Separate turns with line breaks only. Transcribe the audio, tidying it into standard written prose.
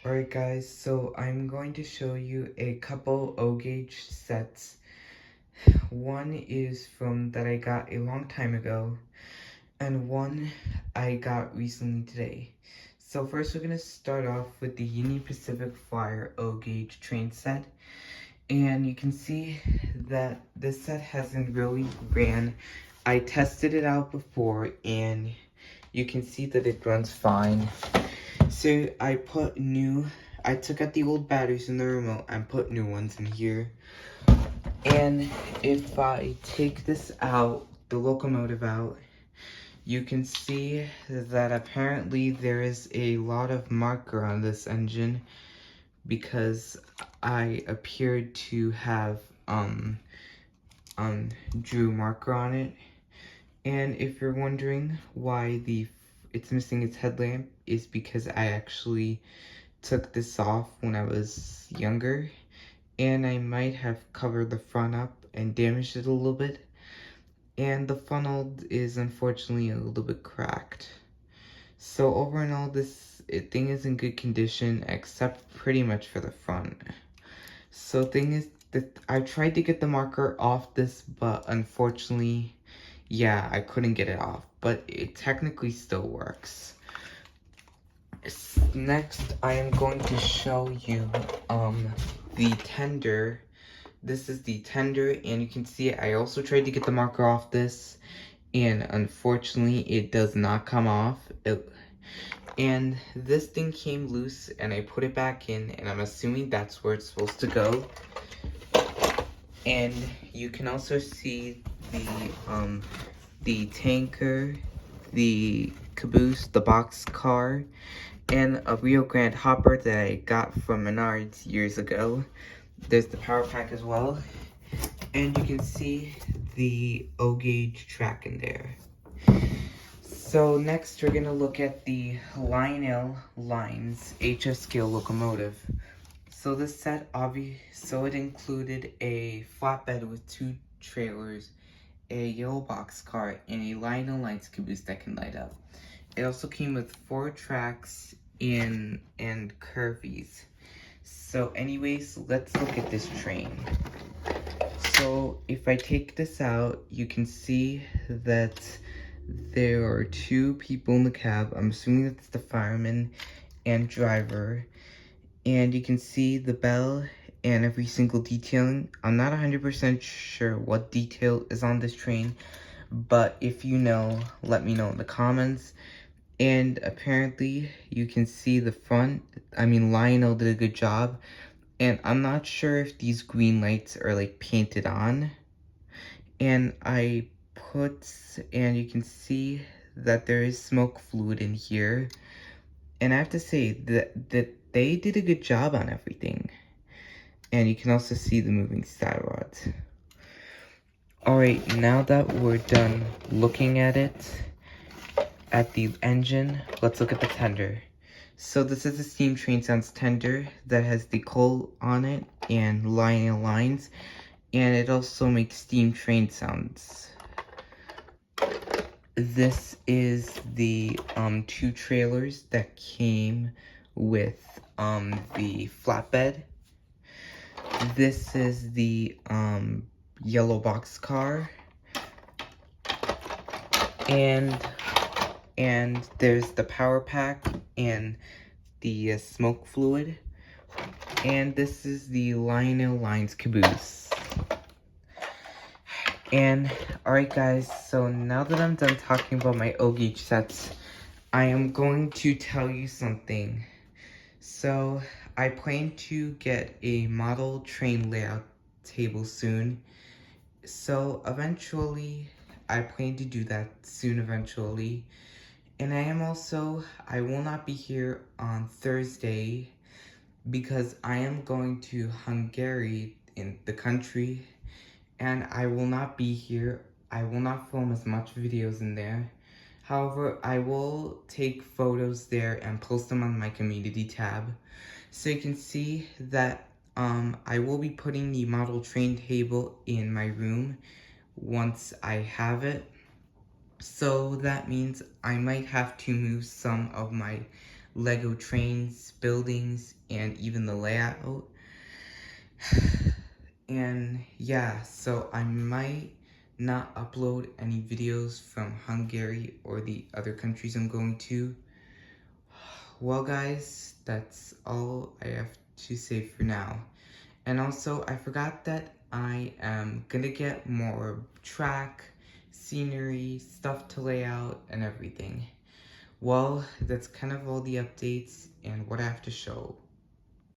Alright guys, so I'm going to show you a couple O-Gauge sets. One is from that I got a long time ago, and one I got recently today. So first we're going to start off with the Union Pacific Flyer O-Gauge train set. And you can see that this set hasn't really ran. I tested it out before and you can see that it runs fine. So I took out the old batteries in the remote and put new ones in here. And if I take this out, the locomotive out, you can see that apparently there is a lot of marker on this engine because I appeared to have drew marker on it. And if you're wondering why it's missing its headlamp, is because I actually took this off when I was younger, and I might have covered the front up and damaged it a little bit, and the funnel is unfortunately a little bit cracked. So over and all, this thing is in good condition except pretty much for the front. So thing is that I tried to get the marker off this, but unfortunately, yeah, I couldn't get it off, but it technically still works. Next, I am going to show you the tender. This is the tender, and you can see I also tried to get the marker off this, and unfortunately it does not come off. And this thing came loose, and I put it back in, and I'm assuming that's where it's supposed to go. And you can also see the tanker, the caboose, the box car, and a Rio Grande hopper that I got from Menards years ago. There's the power pack as well. And you can see the O-Gauge track in there. So next we're gonna look at the Lionel Lines HF scale locomotive. So this set it included a flatbed with 2 trailers, a yellow box car, and a Lionel Lines caboose that can light up. It also came with 4 tracks and curvies. So anyways, let's look at this train. So if I take this out, you can see that there are 2 people in the cab. I'm assuming that's the fireman and driver. And you can see the bell and every single detailing. I'm not 100% sure what detail is on this train, but if you know, let me know in the comments. And apparently you can see the front. I mean, Lionel did a good job. And I'm not sure if these green lights are like painted on. And and you can see that there is smoke fluid in here. And I have to say that they did a good job on everything. And you can also see the moving side rods. Alright, now that we're done looking at it, at the engine, let's look at the tender. So this is a Steam Train Sounds tender that has the coal on it and Lionel lines, and it also makes steam train sounds. This is the 2 trailers that came with the flatbed. This is the yellow box car, and there's the power pack and the smoke fluid, and this is the Lionel Lines caboose. And alright guys, so now that I'm done talking about my O-Gauge sets, I am going to tell you something. So I plan to get a model train layout table soon. So eventually, I plan to do that soon eventually. And I will not be here on Thursday because I am going to Hungary in the country, and I will not be here. I will not film as much videos in there. However, I will take photos there and post them on my community tab. So you can see that I will be putting the model train table in my room once I have it. So that means I might have to move some of my Lego trains, buildings, and even the layout. And yeah, so I might not upload any videos from Hungary or the other countries I'm going to. Well guys, that's all I have to say for now. And also, I forgot that I am gonna get more track, scenery, stuff to lay out, and everything. Well, that's kind of all the updates and what I have to show.